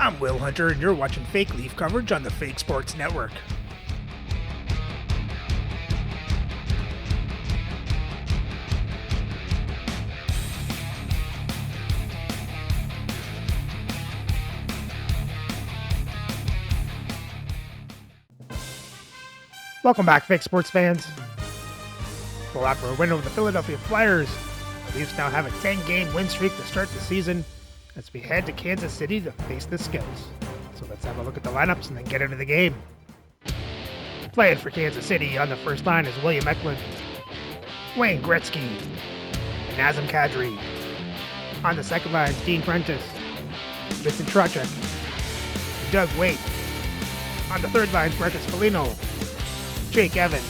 I'm Will Hunter, and you're watching Fake Leaf coverage on the Fake Sports Network. Welcome back, Fake Sports fans. Well, after a win over the Philadelphia Flyers, the Leafs now have a 10-game win streak to start the season as we head to Kansas City to face the Skills. So let's have a look at the lineups and then get into the game. Playing for Kansas City on the first line is William Eklund, Wayne Gretzky, and Nazem Kadri. On the second line is Dean Prentice, Vincent Trocheck, and Doug Waite. On the third line is Marcus Foligno, Jake Evans,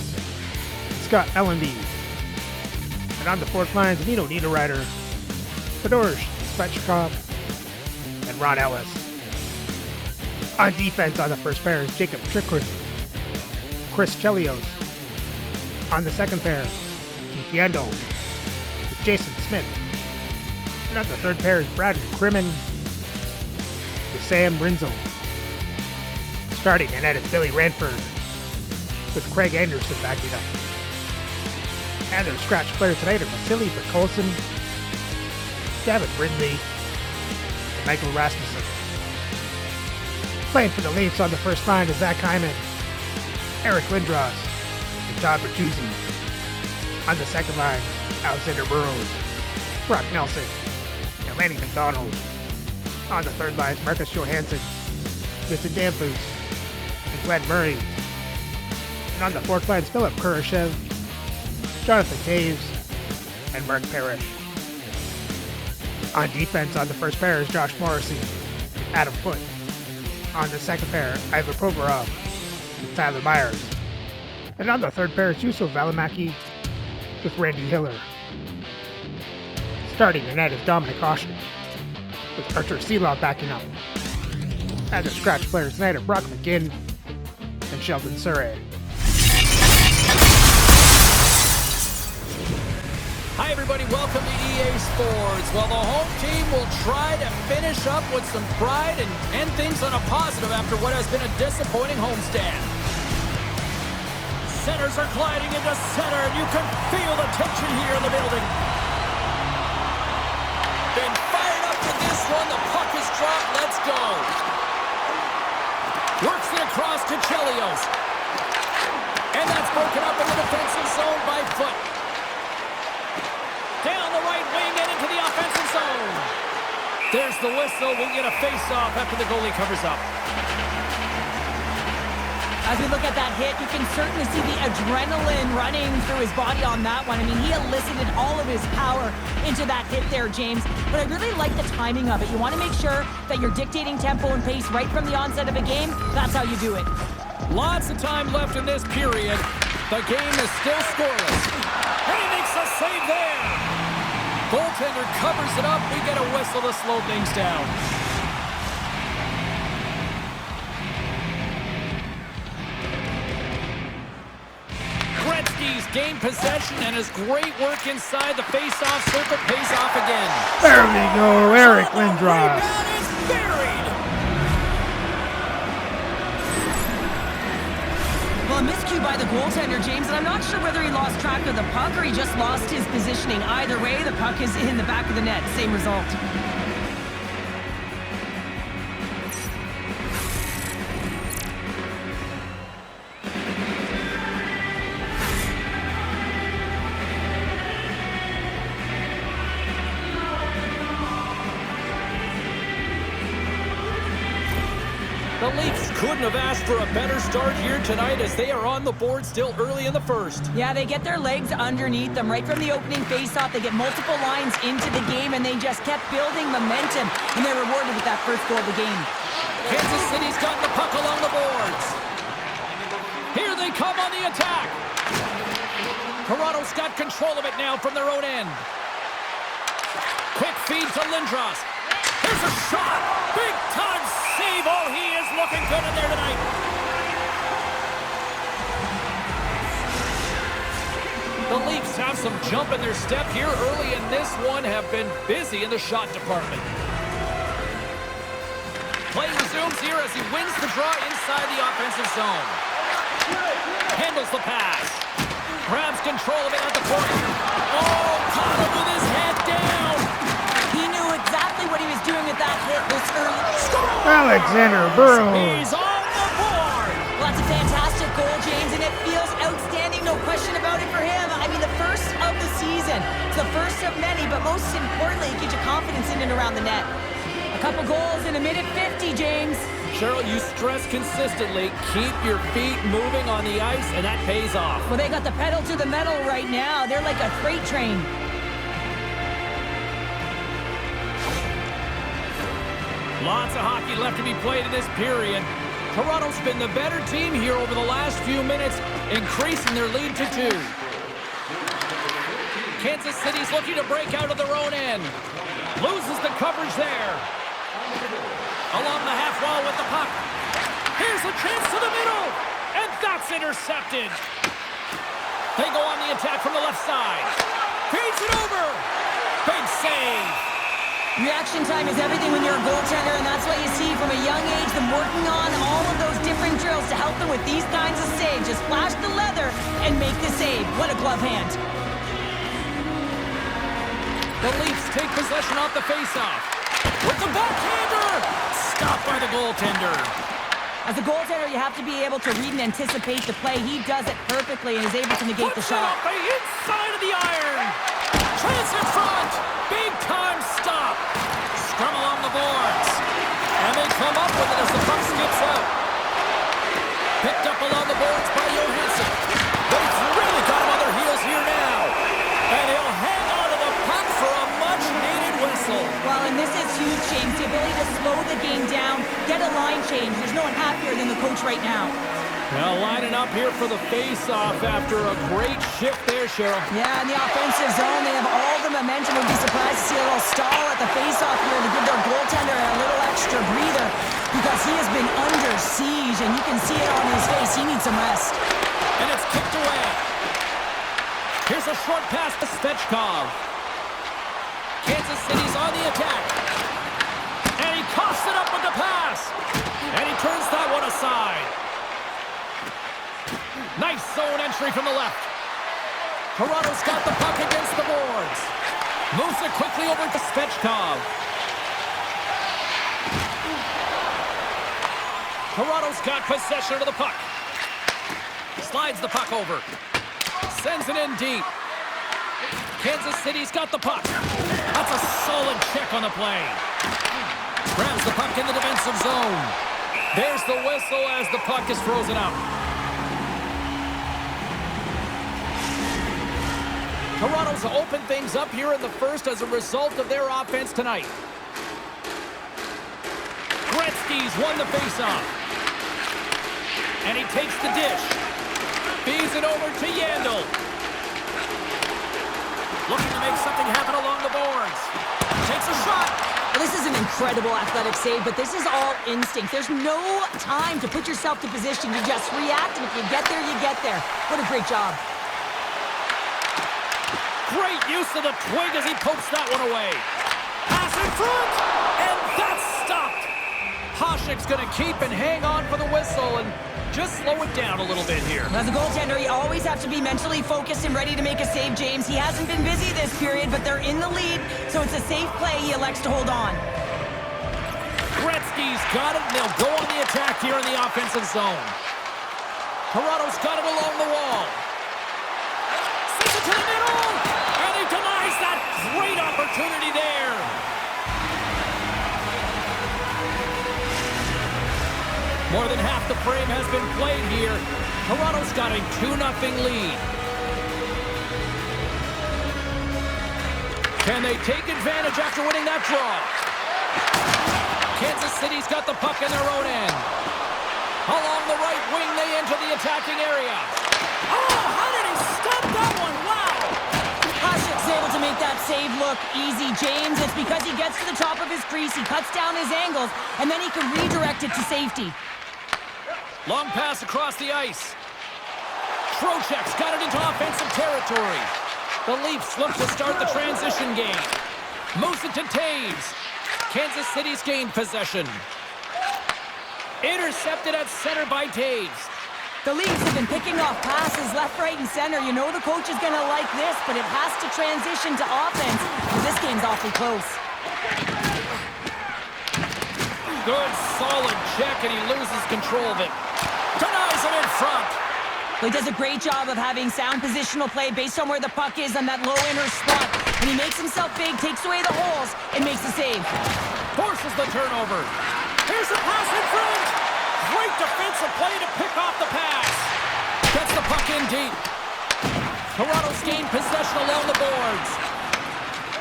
Scott Ellenby. And on the fourth line is Nino Niederreiter, Fedor Svechnikov, and Ron Ellis. On defense on the first pair is Jacob Chikrin, Chris Chelios. On the second pair, Keith Yandel, with Jason Smith. And on the third pair is Brad Crimmin with Sam Rinzo. Starting in net is Billy Ranford, with Craig Anderson backing up. And their scratch players tonight are Vasily Bikolson, Gavin Brindley, and Michael Rasmussen. Playing for the Leafs on the first line is Zach Hyman, Eric Lindros, and Todd Bertuzzi. On the second line, Alexander Burrows, Brock Nelson, and Lanny McDonald. On the third line is Marcus Johansson, Vincent Danfus, and Glenn Murray. And on the fourth line is Philip Kurashev, Jonathan Taves, and Mark Parrish. On defense on the first pair is Josh Morrissey, Adam Foote. On the second pair, Ivan Provorov, with Tyler Myers. And on the third pair is Yusuf Valimaki with Randy Hiller. Starting in net is Dominic Oshner, with Artur Silov backing up. And the scratch players tonight are Brock McGinn and Sheldon Surrey. Hi everybody, welcome to EA Sports. Well, the home team will try to finish up with some pride and end things on a positive after what has been a disappointing homestand. Centers are gliding into center, and you can feel the tension here in the building. Been fired up to this one, the puck is dropped, let's go. Works it across to Chelios. And that's broken up in the defensive zone by Foote. Down the right wing and into the offensive zone. There's the whistle. We'll get a face-off after the goalie covers up. As we look at that hit, you can certainly see the adrenaline running through his body on that one. I mean, he elicited all of his power into that hit there, James. But I really like the timing of it. You want to make sure that you're dictating tempo and pace right from the onset of a game. That's how you do it. Lots of time left in this period. The game is still scoreless. And he makes a save there. Goaltender covers it up. We get a whistle to slow things down. Gretzky's gained possession, and his great work inside the face-off circle pays off again. There we go, Eric Lindros. It's buried. Well, a miscue by the goaltender, James, and I'm not sure whether he lost track of the puck or he just lost his positioning. Either way, the puck is in the back of the net. Same result. The Leafs couldn't have asked for a better start here tonight as they are on the board still early in the first. Yeah, they get their legs underneath them right from the opening faceoff. They get multiple lines into the game, and they just kept building momentum, and they're rewarded with that first goal of the game. Kansas City's got the puck along the boards. Here they come on the attack. Toronto's got control of it now from their own end. Quick feed to Lindros. Here's a shot. Big time save. Oh, he is looking good in there tonight. The Leafs have some jump in their step here early in this one, have been busy in the shot department. Play was resumes here as he wins the draw inside the offensive zone. Handles the pass. Grabs control of it at the point. Oh, caught him with his head down. He knew exactly what he was doing with that hit this early. Alexander Burrows. He's on the board. Well, that's a fantastic goal, James, and it feels outstanding, no question about it for him. I mean, the first of the season. It's the first of many, but most importantly, it gives you confidence in and around the net. A couple goals in a minute 50, James. Cheryl, you stress consistently, keep your feet moving on the ice, and that pays off. Well, they got the pedal to the metal right now. They're like a freight train. Lots of hockey left to be played in this period. Toronto's been the better team here over the last few minutes, increasing their lead to 2. Kansas City's looking to break out of their own end. Loses the coverage there. Along the half wall with the puck. Here's a chance to the middle, and that's intercepted. They go on the attack from the left side. Feeds it over. Big save. Reaction time is everything when you're a goaltender, and that's why you see from a young age them working on all of those different drills to help them with these kinds of saves. Just flash the leather and make the save. What a glove hand. The Leafs take possession off the faceoff. With the backhander! Stopped by the goaltender. As a goaltender, you have to be able to read and anticipate the play. He does it perfectly and is able to negate the shot. Off the inside of the iron. Chance in front. Big time stop. Scrum along the boards. And they come up with it as the puck skips out. Picked up along the boards by Johansson. They've really got him on their heels here now. And he'll hang on to the puck for a much-needed whistle. Well, and this is huge, James. The ability to slow the game down, get a line change. There's no one happier than the coach right now. Now lining up here for the face-off after a great shift there, Cheryl. Yeah, in the offensive zone, they have all the momentum. We'd be surprised to see a little stall at the face-off here to give their goaltender a little extra breather because he has been under siege, and you can see it on his face. He needs some rest. And it's kicked away. Here's a short pass to Svechkov. Kansas City's on the attack. And he coughs it up with the pass. And he turns that one aside. Nice zone entry from the left. Toronto's got the puck against the boards. Moves it quickly over to Svechkov. Toronto's got possession of the puck. Slides the puck over. Sends it in deep. Kansas City's got the puck. That's a solid check on the play. Grabs the puck in the defensive zone. There's the whistle as the puck is frozen out. Toronto's opened things up here in the first as a result of their offense tonight. Gretzky's won the faceoff. And he takes the dish. Feeds it over to Yandel. Looking to make something happen along the boards. Takes a shot. Well, this is an incredible athletic save, but this is all instinct. There's no time to put yourself to position. You just react, and if you get there, you get there. What a great job. Great use of the twig as he pokes that one away. Pass in front, and that's stopped. Hasek's going to keep and hang on for the whistle and just slow it down a little bit here. As a goaltender, you always have to be mentally focused and ready to make a save, James. He hasn't been busy this period, but they're in the lead, so it's a safe play. He elects to hold on. Gretzky's got it, and they'll go on the attack here in the offensive zone. Toronto's got it along the wall. Sends it to the middle, and he denies that great opportunity there. More than half the frame has been played here. Toronto's got a 2-0 lead. Can they take advantage after winning that draw? Kansas City's got the puck in their own end. Along the right wing, they enter the attacking area. Oh, how did he stop that one? Wow! Hasek's able to make that save look easy, James. It's because he gets to the top of his crease, he cuts down his angles, and then he can redirect it to safety. Long pass across the ice. Trocheck's got it into offensive territory. The Leafs look to start the transition game. Moves it to Taves. Kansas City's gained possession. Intercepted at center by Taves. The Leafs have been picking off passes left, right, and center. You know the coach is going to like this, but it has to transition to offense. This game's awfully close. Good, solid check, and he loses control of it. Denies him in front. Well, he does a great job of having sound positional play based on where the puck is on that low inner spot. And he makes himself big, takes away the holes, and makes the save. Forces the turnover. Here's a pass in front. Great defensive play to pick off the pass. Gets the puck in deep. Toronto's gained possession along the boards.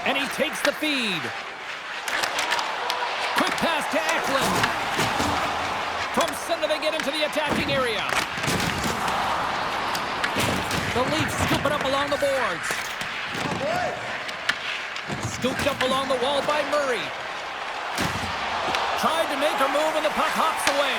And he takes the feed. Quick pass to Eklund. From center they get into the attacking area. The Leafs scoop it up along the boards. Scooped up along the wall by Murray. Tried to make a move and the puck hops away.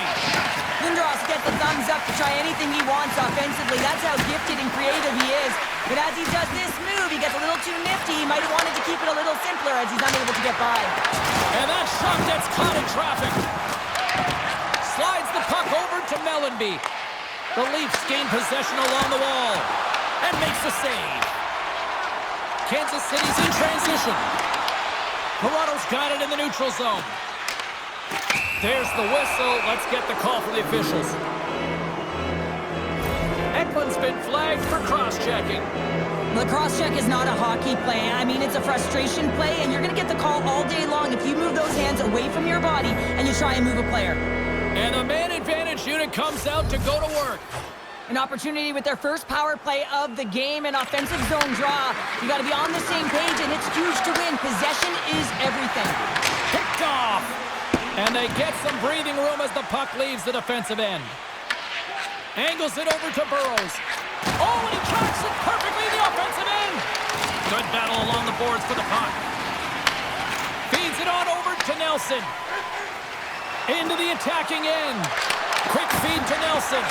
Lindros gets the thumbs up to try anything he wants offensively. That's how gifted and creative he is. But as he does this move, he gets a little too nifty. He might have wanted to keep it a little simpler as he's unable to get by. And that shot gets caught in traffic. Slides the puck over to Mellenby. The Leafs gain possession along the wall and makes the save. Kansas City's in transition. Toronto's got it in the neutral zone. There's the whistle. Let's get the call from the officials. Eklund's been flagged for cross-checking. The cross-check is not a hockey play. I mean, it's a frustration play, and you're going to get the call all day long if you move those hands away from your body and you try and move a player. And the man advantage unit comes out to go to work. An opportunity with their first power play of the game, an offensive zone draw. You got to be on the same page, and it's huge to win. Possession is everything. Picked off. And they get some breathing room as the puck leaves the defensive end. Angles it over to Burrows. Oh, and he tracks it perfectly in the offensive end. Good battle along the boards for the puck. Feeds it on over to Nelson. Into the attacking end. Quick feed to Nelson.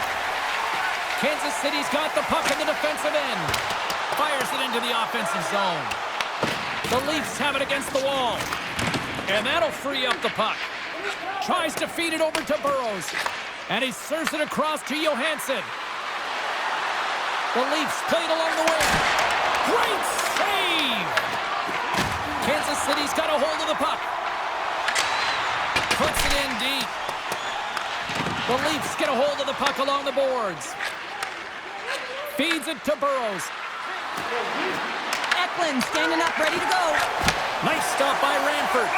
Kansas City's got the puck in the defensive end. Fires it into the offensive zone. The Leafs have it against the wall. And that'll free up the puck. Tries to feed it over to Burrows. And he serves it across to Johansson. The Leafs played along the wing. Great save! Kansas City's got a hold of the puck. Puts it in deep. The Leafs get a hold of the puck along the boards. Feeds it to Burrows. Eklund standing up, ready to go. Nice stop by Ranford.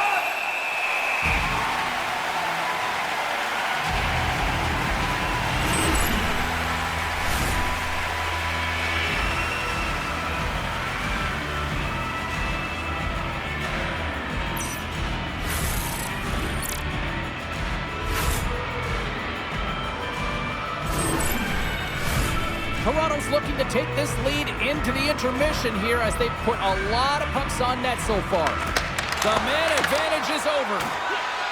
Toronto's looking to take this lead into the intermission here as they put a lot of pucks on net so far. The man advantage is over.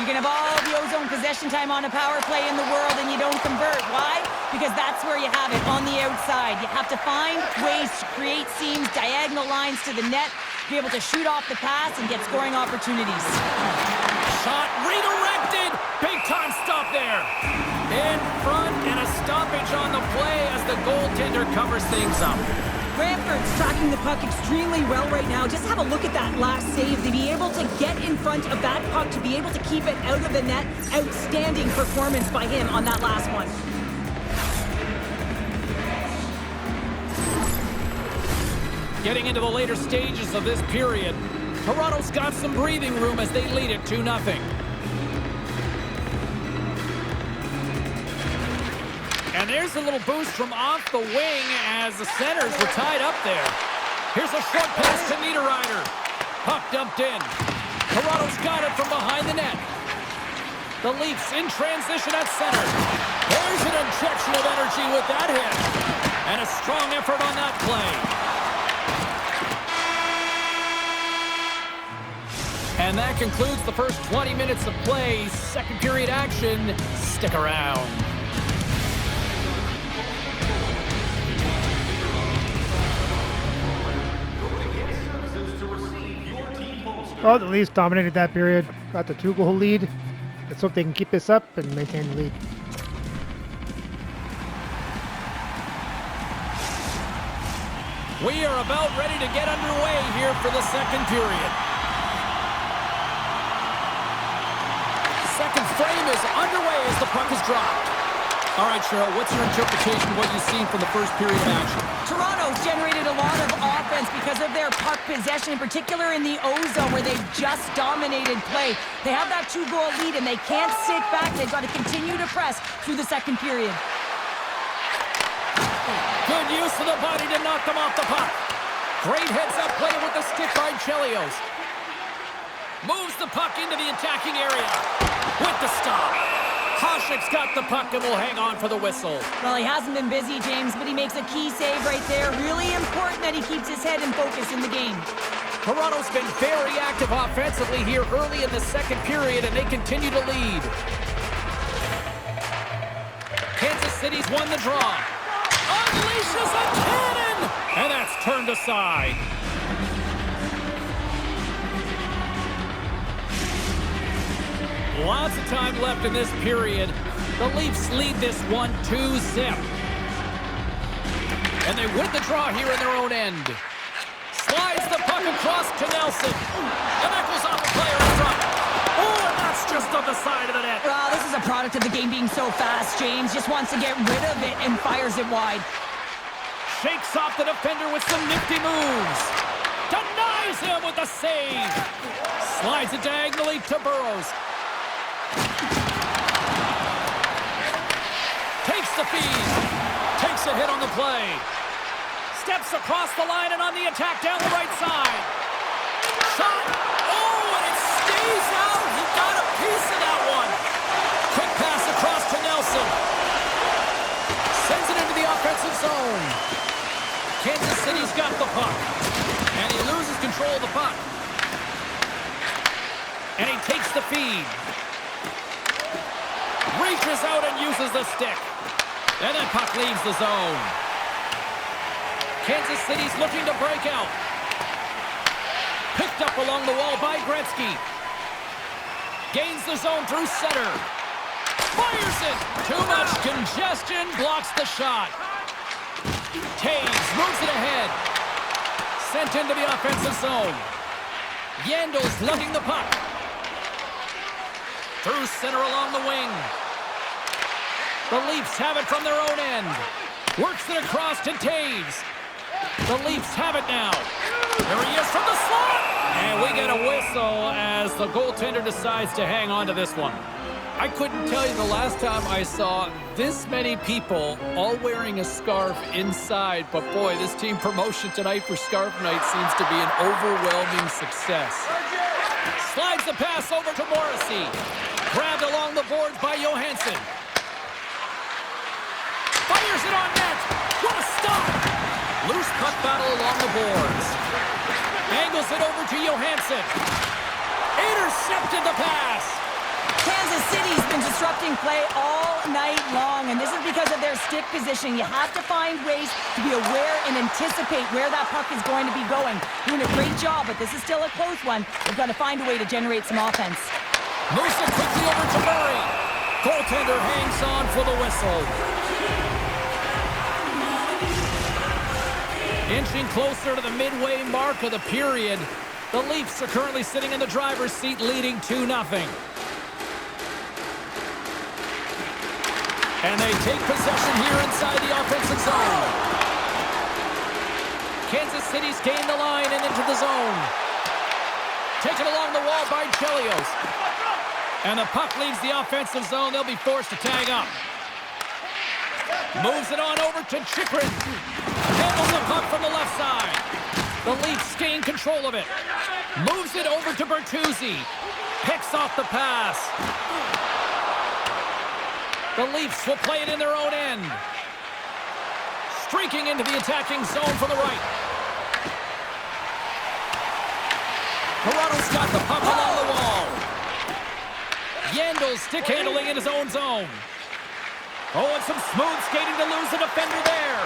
You can have all the ozone possession time on a power play in the world and you don't convert. Why? Because that's where you have it, on the outside. You have to find ways to create seams, diagonal lines to the net, be able to shoot off the pass and get scoring opportunities. Shot redirected. Big time stop there. In front and a stoppage on the play as the goaltender covers things up. Ranford's tracking the puck extremely well right now. Just have a look at that last save. To be able to get in front of that puck, to be able to keep it out of the net, outstanding performance by him on that last one. Getting into the later stages of this period, Toronto's got some breathing room as they lead it 2-0. And there's a little boost from off the wing as the centers were tied up there. Here's a short pass to Niederreiter. Puck dumped in. Toronto's got it from behind the net. The Leafs in transition at center. There's an injection of energy with that hit. And a strong effort on that play. And that concludes the first 20 minutes of play. Second period action. Stick around. Well, the Leafs dominated that period, got the 2-goal lead. Let's hope they can keep this up and maintain the lead. We are about ready to get underway here for the second period. Second frame is underway as the puck is dropped. All right, Cheryl, what's your interpretation of what you've seen from the first period of action? Toronto's generated a lot of offense because of their puck possession, in particular in the O-zone where they've just dominated play. They have that 2-goal lead and they can't sit back. They've got to continue to press through the second period. Good use of the body to knock them off the puck. Great heads-up play with the stick by Chelios. Moves the puck into the attacking area with the stop. Koshik's got the puck and will hang on for the whistle. Well, he hasn't been busy, James, but he makes a key save right there. Really important that he keeps his head in focus in the game. Toronto's been very active offensively here early in the second period, and they continue to lead. Kansas City's won the draw. Unleashes a cannon! And that's turned aside. Lots of time left in this period. The Leafs lead this 1-2-zip. And they win the draw here in their own end. Slides the puck across to Nelson. And that goes off the player in front. Oh, and that's just on the side of the net. This is a product of the game being so fast. James just wants to get rid of it and fires it wide. Shakes off the defender with some nifty moves. Denies him with a save. Slides it diagonally to Burrows. Takes the feed. Takes a hit on the play. Steps across the line and on the attack down the right side. Shot. Oh, and it stays out. He got a piece of that one. Quick pass across to Nelson. Sends it into the offensive zone. Kansas City's got the puck. And he loses control of the puck. And he takes the feed. Reaches out and uses the stick. And that puck leaves the zone. Kansas City's looking to break out. Picked up along the wall by Gretzky. Gains the zone through center. Fires it. Too much congestion. Blocks the shot. Taves moves it ahead. Sent into the offensive zone. Yandel's lugging the puck. Through center along the wing. The Leafs have it from their own end. Works it across to Taves. The Leafs have it now. There he is from the slot. And we get a whistle as the goaltender decides to hang on to this one. I couldn't tell you the last time I saw this many people all wearing a scarf inside. But boy, this team promotion tonight for Scarf Night seems to be an overwhelming success. Slides the pass over to Morrissey. Grabbed along the boards by Johansson. Fires it on net. What a stop. Loose puck battle along the boards. Angles it over to Johansson. Intercepted the pass. Kansas City's been disrupting play all night long, and this is because of their stick position. You have to find ways to be aware and anticipate where that puck is going to be going. Doing a great job, but this is still a close one. They've got to find a way to generate some offense. Moves it quickly over to Murray. Goaltender hangs on for the whistle. Inching closer to the midway mark of the period, the Leafs are currently sitting in the driver's seat leading 2-0. And they take possession here inside the offensive zone. Kansas City's gained the line and into the zone. Taken along the wall by Chelios. And the puck leaves the offensive zone. They'll be forced to tag up. Moves it on over to Chychrun. Handles the puck from the left side. The Leafs gain control of it. Moves it over to Bertuzzi. Picks off the pass. The Leafs will play it in their own end. Streaking into the attacking zone from the right. Toronto's got the puck along the wall. Yandel stick handling in his own zone. Oh, and some smooth skating to lose the defender there.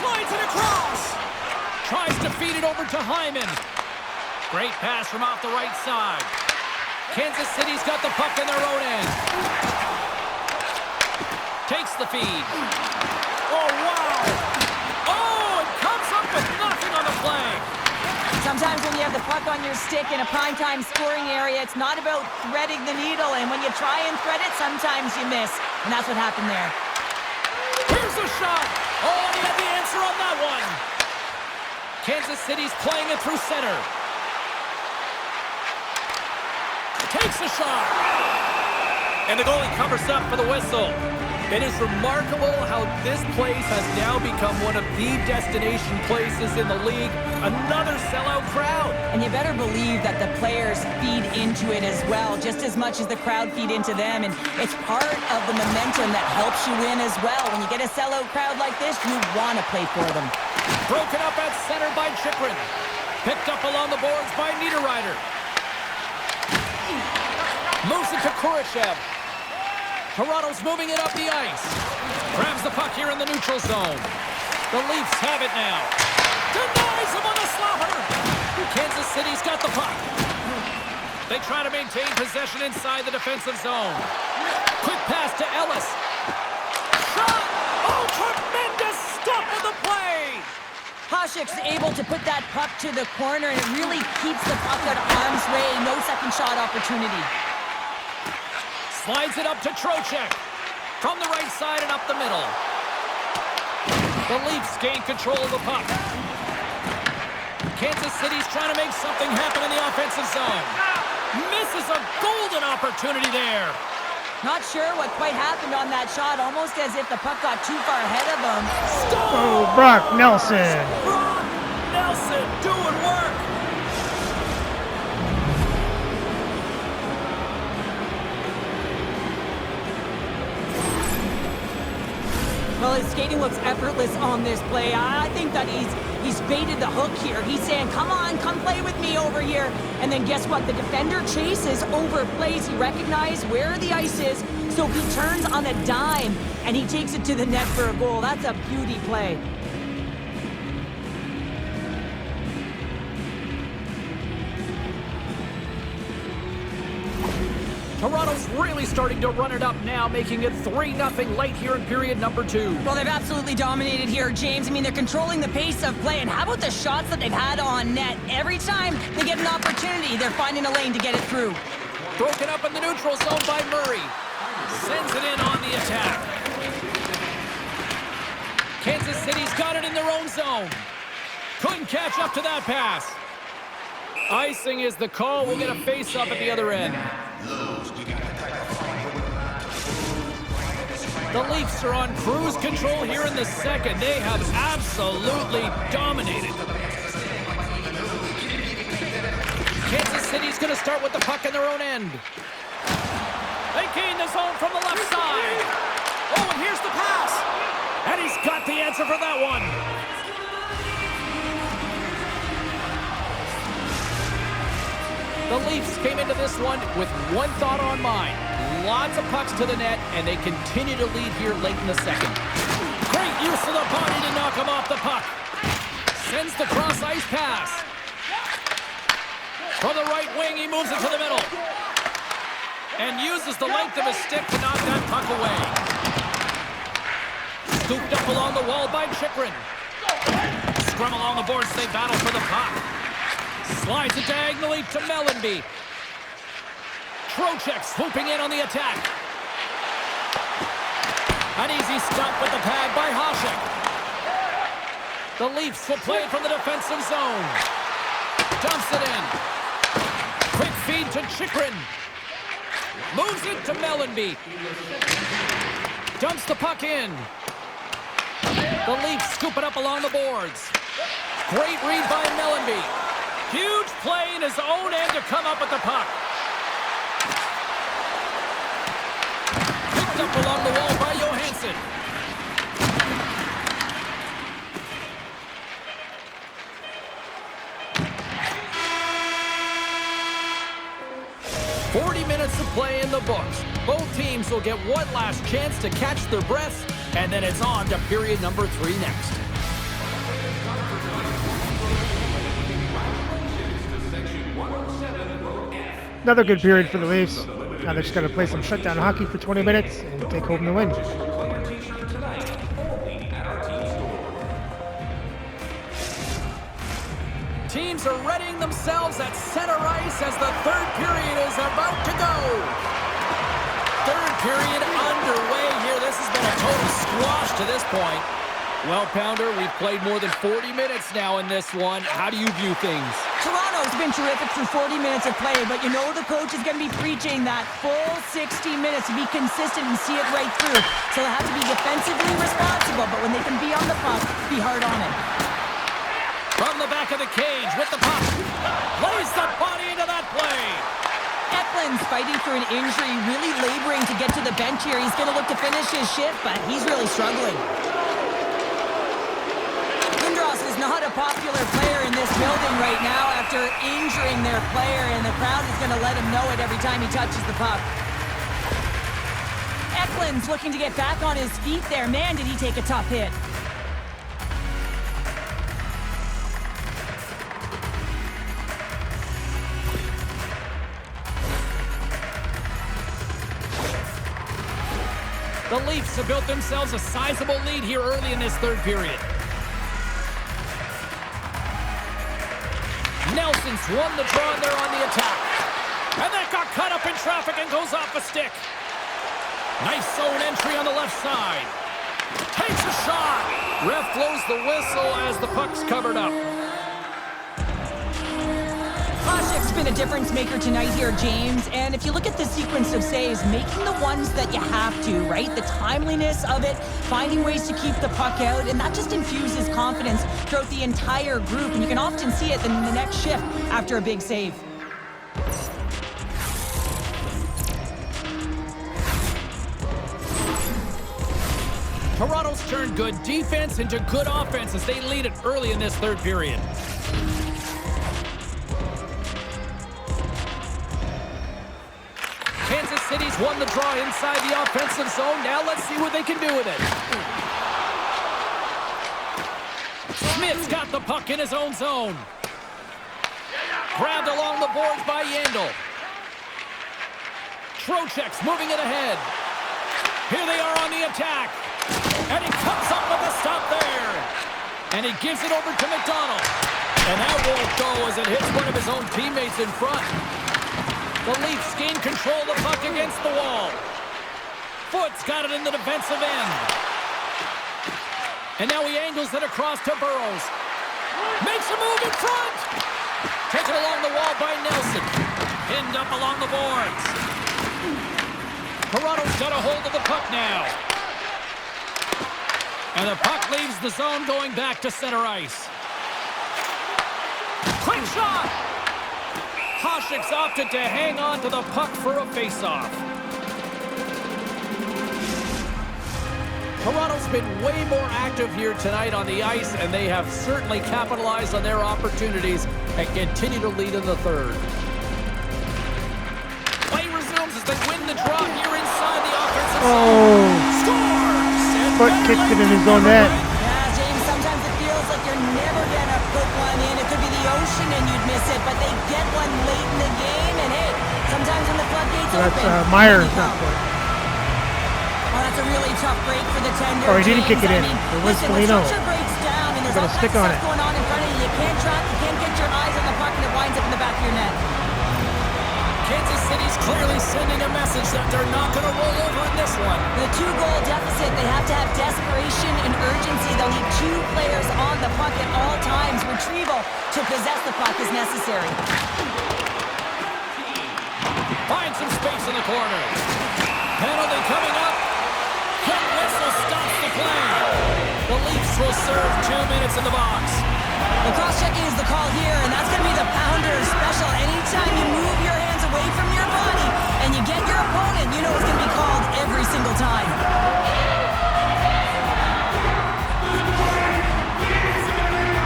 Slides it across. Tries to feed it over to Hyman. Great pass from off the right side. Kansas City's got the puck in their own end. feed. Oh, wow. Oh, it comes up with nothing on the play. Sometimes when you have the puck on your stick in a primetime scoring area, it's not about threading the needle, and when you try and thread it, sometimes you miss, and that's what happened there. Here's a shot. Oh, he had the answer on that one. Kansas City's playing it through center. Takes a shot. And the goalie covers up for the whistle. It is remarkable how this place has now become one of the destination places in the league. Another sellout crowd. And you better believe that the players feed into it as well, just as much as the crowd feed into them. And it's part of the momentum that helps you win as well. When you get a sellout crowd like this, you want to play for them. Broken up at center by Chychrun. Picked up along the boards by Niederreiter. Moves it to Kurashev. Toronto's moving it up the ice. Grabs the puck here in the neutral zone. The Leafs have it now. Denies him on the slapper. Kansas City's got the puck. They try to maintain possession inside the defensive zone. Quick pass to Ellis. Shot! Oh, tremendous stop of the play! Hasek's able to put that puck to the corner, and it really keeps the puck out of harm's way. No second shot opportunity. Slides it up to Trocheck. From the right side and up the middle. The Leafs gain control of the puck. Kansas City's trying to make something happen in the offensive zone. Misses a golden opportunity there. Not sure what quite happened on that shot. Almost as if the puck got too far ahead of him. Oh, Brock Nelson. Brock Nelson doing work. Well, his skating looks effortless on this play. I think that he's baited the hook here. He's saying, come on, come play with me over here. And then guess what? The defender chases, overplays. He recognized where the ice is, so he turns on a dime, and he takes it to the net for a goal. That's a beauty play. Toronto's really starting to run it up now, making it 3-0 late here in period number 2. Well, they've absolutely dominated here, James. I mean, they're controlling the pace of play. And how about the shots that they've had on net? Every time they get an opportunity, they're finding a lane to get it through. Broken up in the neutral zone by Murray. Sends it in on the attack. Kansas City's got it in their own zone. Couldn't catch up to that pass. Icing is the call. We'll get a face-up at the other end. The Leafs are on cruise control here in the second. They have absolutely dominated. Kansas City's going to start with the puck in their own end. They gain the zone from the left side. Oh, and here's the pass. And he's got the answer for that one. The Leafs came into this one with one thought on mind. Lots of pucks to the net, and they continue to lead here late in the second. Great use of the body to knock him off the puck. Sends the cross-ice pass. From the right wing, he moves it to the middle. And uses the length of his stick to knock that puck away. Scooped up along the wall by Chychrun. Scrum along the boards, they battle for the puck. Slides it diagonally to Mellenby. Trocheck swooping in on the attack. An easy stop with the pad by Hasek. The Leafs will play it from the defensive zone. Dumps it in. Quick feed to Chychrun. Moves it to Mellenby. Dumps the puck in. The Leafs scoop it up along the boards. Great read by Mellenby. Huge play in his own end to come up with the puck. Picked up along the wall by Johansson. Minutes of play in the books. Both teams will get one last chance to catch their breaths, and then it's on to period number 3 next. Another good period for the Leafs. Now they're just going to play some shutdown hockey for 20 minutes and take home the win. find themselves at center ice as the third period is about to go. Third period underway here. This has been a total squash to this point. Well, Pounder, we've played more than 40 minutes now in this one. How do you view things? Toronto's been terrific through 40 minutes of play, but you know the coach is going to be preaching that full 60 minutes to be consistent and see it right through. So they'll have to be defensively responsible, but when they can be on the puck, be hard on it. From the back of the cage with the puck. Lays the body into that play. Eklund's fighting for an injury, really laboring to get to the bench here. He's going to look to finish his shift, but he's really struggling. Is not a popular player in this building right now after injuring their player, and the crowd is going to let him know it every time he touches the puck. Eklund's looking to get back on his feet there. Man, did he take a tough hit. The Leafs have built themselves a sizable lead here early in this third period. Nelson's won the draw, and they're on the attack. And that got cut up in traffic and goes off a stick. Nice zone entry on the left side. Takes a shot. Ref blows the whistle as the puck's covered up. Koshik's been a difference maker tonight here, James. And if you look at the sequence of saves, making the ones that you have to, right? The timeliness of it, finding ways to keep the puck out, and that just infuses confidence throughout the entire group. And you can often see it in the next shift after a big save. Toronto's turned good defense into good offense as they lead it early in this third period. Kansas City's won the draw inside the offensive zone. Now let's see what they can do with it. Smith's got the puck in his own zone. Grabbed along the boards by Yandel. Trocheck's moving it ahead. Here they are on the attack. And he comes up with a stop there. And he gives it over to McDonald. And that won't go as it hits one of his own teammates in front. The Leafs gain control of the puck against the wall. Foot's got it in the defensive end. And now he angles it across to Burrows. Makes a move in front. Taken along the wall by Nelson. Pinned up along the boards. Toronto's got a hold of the puck now. And the puck leaves the zone going back to center ice. Quick shot! Koshik's opted to hang on to the puck for a face-off. Toronto's been way more active here tonight on the ice, and they have certainly capitalized on their opportunities and continue to lead in the third. Play resumes as they win the draw here inside the offensive zone. Scores! Foot kicked it in his own net. Yeah, James, sometimes it feels like you're never going to put one in. It could be the ocean and you'd miss it, but they get one late in the game, and hey, sometimes when the floodgates So open. that's Myers. Oh, that's a really tough break for the tender. Oh, he didn't kick it in. I mean, It was listen, when Foligno. structure breaks down and there's Gotta all stick kinds on of it. stuff going on in front of you, you can't track, you can't get your eyes on the puck, and it winds up in the back of your net. Kansas City's clearly sending a message that they're not going to roll over in this one. The two-goal deficit, they have to have desperation and urgency. They'll need two players on the puck at all times. Retrieval to possess the puck is necessary. Finds some space in the corner. Penalty coming up. Hit whistle stops the play. The Leafs will serve 2 minutes in the box. The cross-checking is the call here, and that's going to be the Pounder special. Anytime you move your hands away from your body and you get your opponent, you know it's going to be called every single time.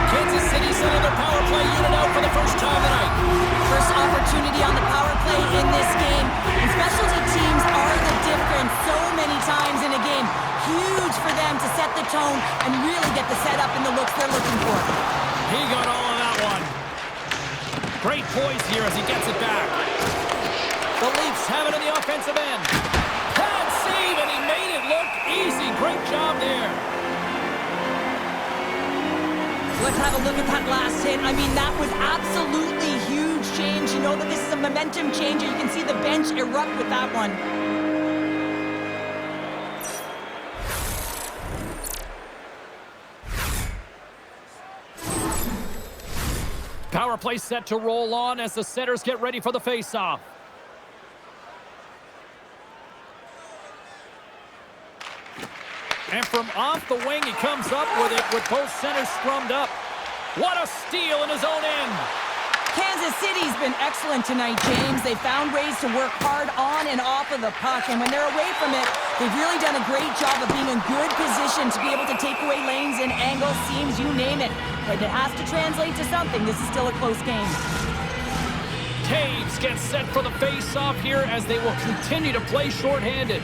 Kansas City sending their power play unit out for the first time tonight. First opportunity on the power play in this game. And specialty teams are the difference so many times in a game. Huge for them to set the tone and really get the setup and the looks they're looking for. He got all of that one. Great poise here as he gets it back. The Leafs have it in the offensive end. Pad save, and he made it look easy. Great job there. let's have a look at that last hit. I mean, that was absolutely huge change. You know that this is a momentum changer. You can see the bench erupt with that one. Power play set to roll on as the setters get ready for the faceoff. And from off the wing, he comes up with it with both centers scrummed up. What a steal in his own end. Kansas City's been excellent tonight, James. They found ways to work hard on and off of the puck, and when they're away from it, they've really done a great job of being in good position to be able to take away lanes and angles, seams, you name it. But it has to translate to something. This is still a close game. Taves gets set for the face-off here as they will continue to play shorthanded.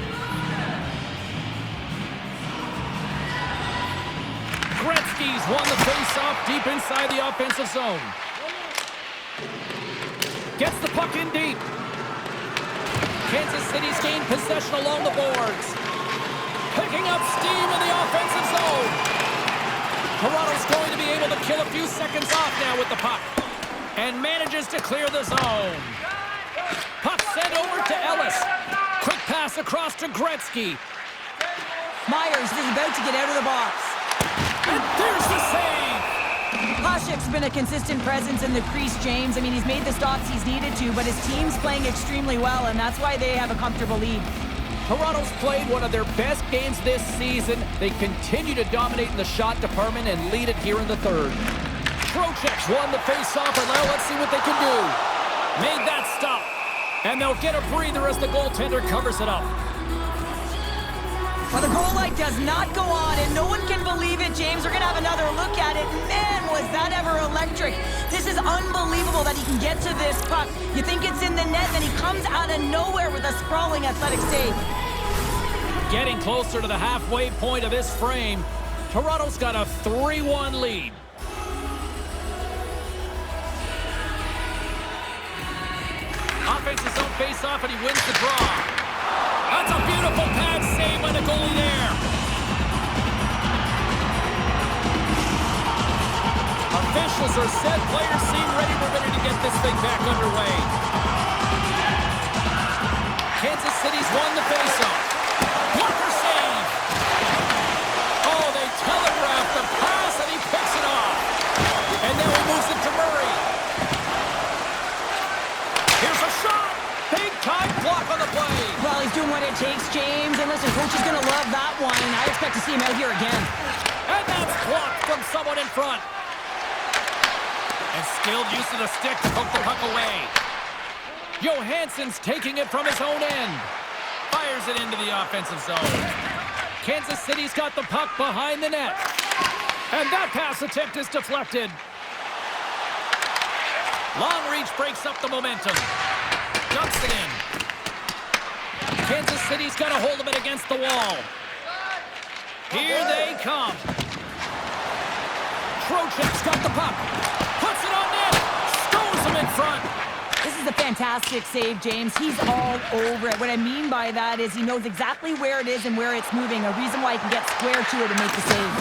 Gretzky's won the face-off deep inside the offensive zone. Gets the puck in deep. Kansas City's gained possession along the boards. Picking up steam in the offensive zone. Toronto's going to be able to kill a few seconds off now with the puck. And manages to clear the zone. Puck sent over to Ellis. Quick pass across to Gretzky. Myers is about to get out of the box. And there's the save. Hasek's been a consistent presence in the crease, James. I mean, he's made the stops he's needed to, but his team's playing extremely well, and that's why they have a comfortable lead. Toronto's played one of their best games this season. They continue to dominate in the shot department and lead it here in the third. Trocheck's won the face-off, and now let's see what they can do. Made that stop, and they'll get a breather as the goaltender covers it up. Well, the goal light does not go on, and no one can believe it, James. We're going to have another look at it. Man, was that ever electric. This is unbelievable that he can get to this puck. You think it's in the net, then he comes out of nowhere with a sprawling athletic save. Getting closer to the halfway point of this frame, Toronto's got a 3-1 lead. Offensive zone face-off, and he wins the draw. That's a beautiful pad save by the goalie there. Officials are set. Players seem ready. We're ready to get this thing back underway. Kansas City's won the faceoff. Blocker save. Oh, they telegraphed the pass, and he picks it off. And now he moves it to Murray. Here's a shot. Big-time block on the play. Well, he's doing what it takes, James. And listen, coach is going to love that one. I expect to see him out here again. And that's blocked from someone in front. And skilled use of the stick to poke the puck away. Johansson's taking it from his own end. Fires it into the offensive zone. Kansas City's got the puck behind the net. And that pass attempt is deflected. Long reach breaks up the momentum. Dumps it in. Kansas City's got a hold of it against the wall. Here they come. Trocheck's got the puck. Puts it on net. Stones him in front. This is a fantastic save, James. He's all over it. What I mean by that is he knows exactly where it is and where it's moving. A reason why he can get square to it and make the save.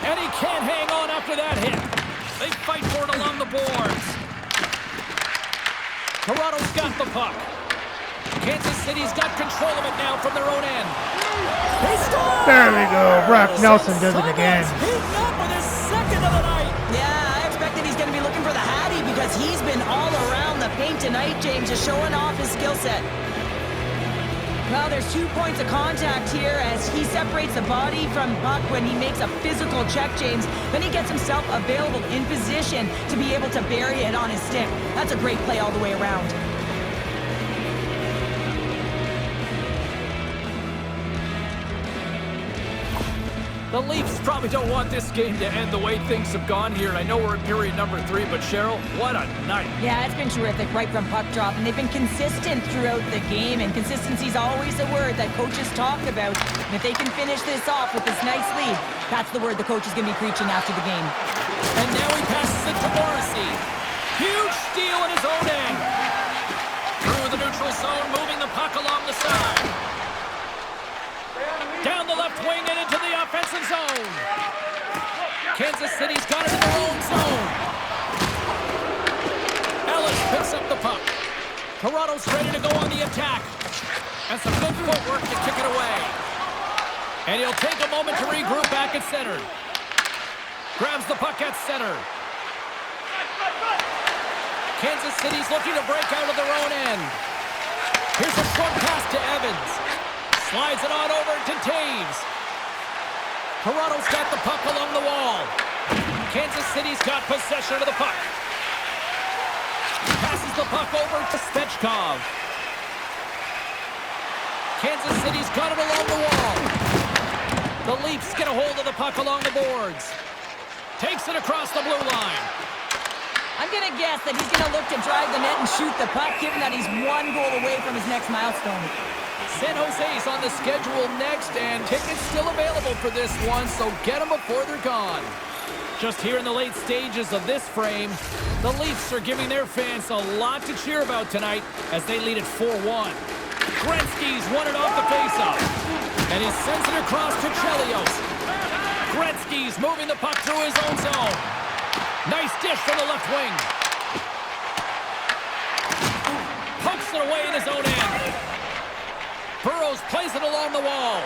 And he can't hang on after that hit. They fight for it along the boards. Toronto's got the puck. Kansas City's got control of it now from their own end. He scores! There we go. Brock Nelson does it again. Heating up with his second of the night. Yeah, I expected he's going to be looking for the Hattie because he's been all around the paint tonight, James, just showing off his skill set. Well, there's 2 points of contact here as he separates the body from puck when he makes a physical check, James. Then he gets himself available in position to be able to bury it on his stick. That's a great play all the way around. The Leafs probably don't want this game to end the way things have gone here. I know we're in period number 3, but Cheryl, what a night. Yeah, it's been terrific right from puck drop, and they've been consistent throughout the game, and consistency is always a word that coaches talk about. And if they can finish this off with this nice lead, that's the word the coach is going to be preaching after the game. And now he passes it to Morrissey. Huge steal in his own end. Through the neutral zone, moving the puck along the side. Down the left wing and into the offensive zone. Kansas City's got it in their own zone. Ellis picks up the puck. Toronto's ready to go on the attack. And some good footwork to kick it away. And he'll take a moment to regroup back at center. Grabs the puck at center. Kansas City's looking to break out of their own end. Here's a short pass to Evans. Slides it on over to Taves. Toronto's got the puck along the wall. Kansas City's got possession of the puck. Passes the puck over to Svechkov. Kansas City's got it along the wall. The Leafs get a hold of the puck along the boards. Takes it across the blue line. I'm going to guess that he's going to look to drive the net and shoot the puck, given that he's one goal away from his next milestone. San Jose's on the schedule next, and tickets still available for this one, so get them before they're gone. Just here in the late stages of this frame, the Leafs are giving their fans a lot to cheer about tonight as they lead at 4-1. Gretzky's won it off the faceoff, and he sends it across to Chelios. Gretzky's moving the puck through his own zone. Nice dish from the left wing. Pokes it away in his own end. Burrows plays it along the wall.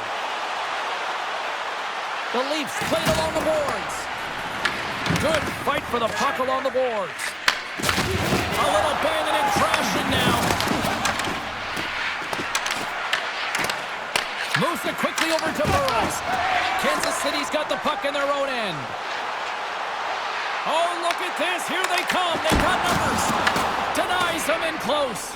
The Leafs play it along the boards. Good fight for the puck along the boards. A little bandit and crashing now. Moves it quickly over to Burrows. Kansas City's got the puck in their own end. Oh, look at this. Here they come. They've got numbers. Denies them in close.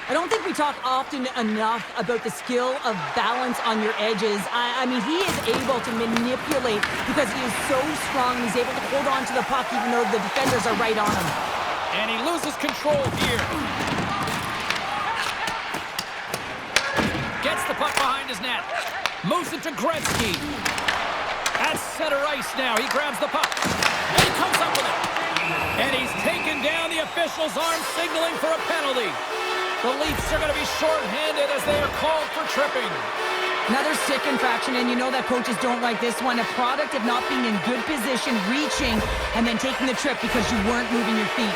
I don't think we talk often enough about the skill of balance on your edges. I mean, he is able to manipulate because he is so strong. He's able to hold on to the puck even though the defenders are right on him. And he loses control here. Gets the puck behind his net. Moves it to Gretzky. At center ice now. He grabs the puck. And he comes up with it. And he's taken down. The official's arm signaling for a penalty. The Leafs are going to be shorthanded as they are called for tripping. Another stick infraction, and you know that coaches don't like this one. A product of not being in good position, reaching, and then taking the trip because you weren't moving your feet.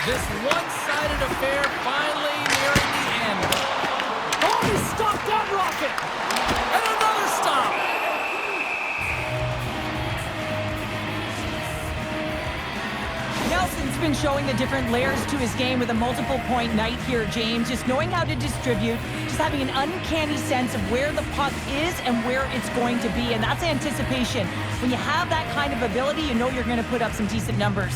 This one-sided affair finally nearing the end. Oh, he stopped that rocket! And another stop! Nelson's been showing the different layers to his game with a multiple-point night here, James. Just knowing how to distribute, just having an uncanny sense of where the puck is and where it's going to be, and that's anticipation. When you have that kind of ability, you know you're going to put up some decent numbers.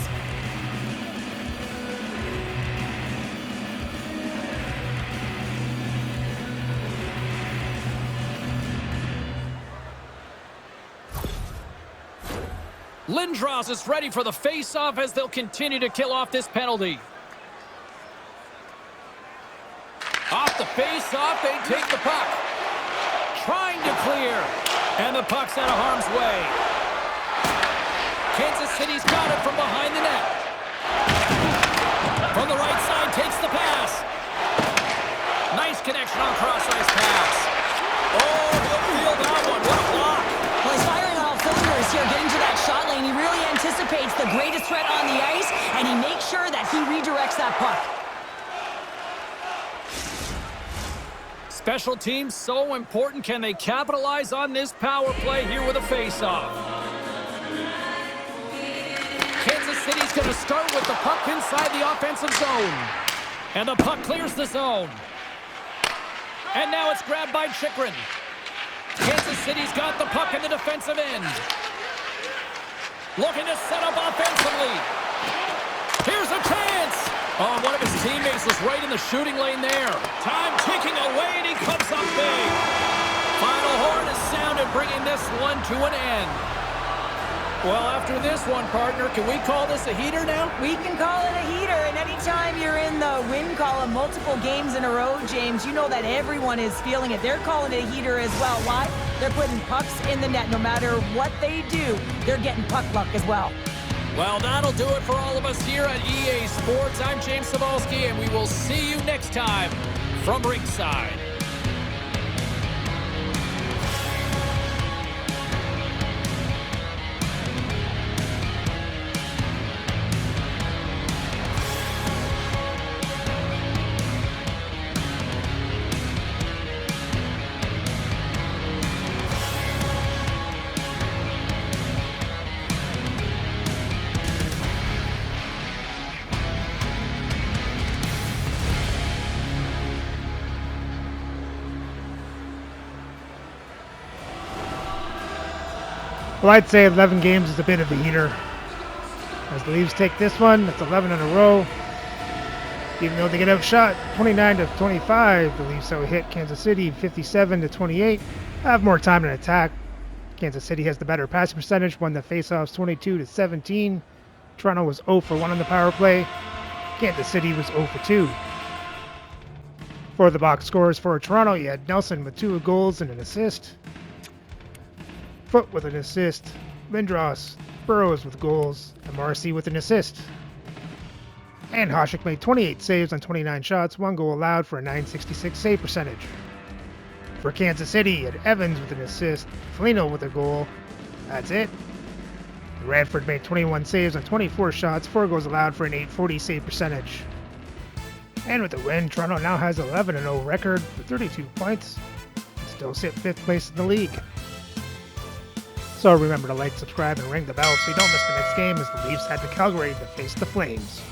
Lindros is ready for the face-off as they'll continue to kill off this penalty. Off the face-off, they take the puck. Trying to clear. And the puck's out of harm's way. Kansas City's got it from behind the net. From the right side, takes the pass. Nice connection on cross-ice pass. Oh, he'll feel that one. What a block. Well, he's firing on all cylinders here, getting to that shot lane. He really anticipates the greatest threat on the ice, and he makes sure that he redirects that puck. Special teams so important. Can they capitalize on this power play here with a face-off? Kansas City's going to start with the puck inside the offensive zone. And the puck clears the zone. And now it's grabbed by Chychrun. Kansas City's got the puck in the defensive end. Looking to set up offensively. Here's a chance. Oh, one of his teammates was right in the shooting lane there. Time ticking away, and he comes up big. Final horn is sounded, bringing this one to an end. Well, after this one, partner, can we call this a heater now? We can call it a heater, and anytime you're in the win column multiple games in a row, James, you know that everyone is feeling it. They're calling it a heater as well. Why? They're putting pucks in the net. No matter what they do, they're getting puck luck as well. Well, that'll do it for all of us here at EA Sports. I'm James Cebulski, and we will see you next time from ringside. Well, I'd say 11 games is a bit of a heater. As the Leafs take this one, that's 11 in a row. Even though they get outshot 29-25, the Leafs out-hit Kansas City 57-28. Have more time in attack. Kansas City has the better passing percentage, won the faceoffs 22-17. Toronto was 0 for 1 on the power play. Kansas City was 0 for 2. For the box scores for Toronto, you had Nelson with 2 goals and an assist. Foot with an assist, Lindros, Burrows with goals, and Marcy with an assist. And Hasek made 28 saves on 29 shots, 1 goal allowed for a .966 save percentage. For Kansas City, you had Evans with an assist, Foligno with a goal. That's it. Radford made 21 saves on 24 shots, 4 goals allowed for an .840 save percentage. And with the win, Toronto now has 11-0 record with 32 points, and still sit 5th place in the league. So remember to like, subscribe, and ring the bell so you don't miss the next game as the Leafs head to Calgary to face the Flames.